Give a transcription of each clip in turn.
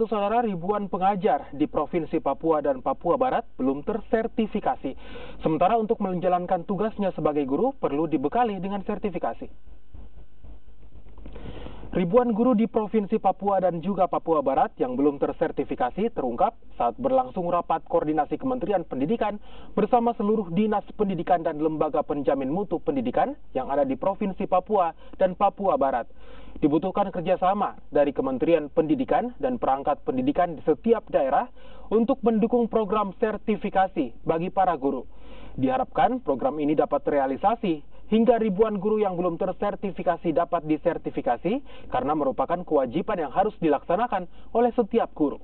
Saudara, ribuan pengajar di Provinsi Papua dan Papua Barat belum tersertifikasi. Sementara untuk menjalankan tugasnya sebagai guru perlu dibekali dengan sertifikasi. Ribuan guru di Provinsi Papua dan juga Papua Barat yang belum tersertifikasi terungkap saat berlangsung rapat koordinasi Kementerian Pendidikan bersama seluruh dinas pendidikan dan lembaga penjamin mutu pendidikan yang ada di Provinsi Papua dan Papua Barat. Dibutuhkan kerjasama dari Kementerian Pendidikan dan perangkat pendidikan di setiap daerah untuk mendukung program sertifikasi bagi para guru. Diharapkan program ini dapat terrealisasi hingga ribuan guru yang belum tersertifikasi dapat disertifikasi karena merupakan kewajiban yang harus dilaksanakan oleh setiap guru.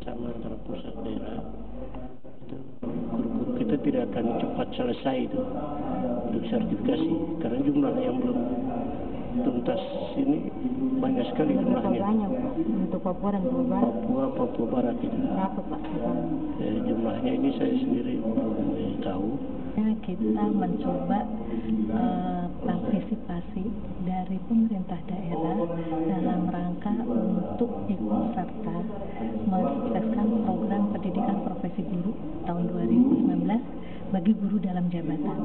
Sama antara pusat daerah, guru-guru kita tidak akan cepat selesai itu untuk sertifikasi karena jumlah yang belum tuntas ini banyak sekali jumlahnya. Banyak untuk Papua dan Papua Barat. Papua Barat itu. Berapa Pak? Jumlahnya ini saya sendiri belum tahu. Kita mencoba partisipasi dari pemerintah daerah dalam rangka untuk ikut serta mensukseskan program pendidikan profesi guru tahun 2019 bagi guru dalam jabatan.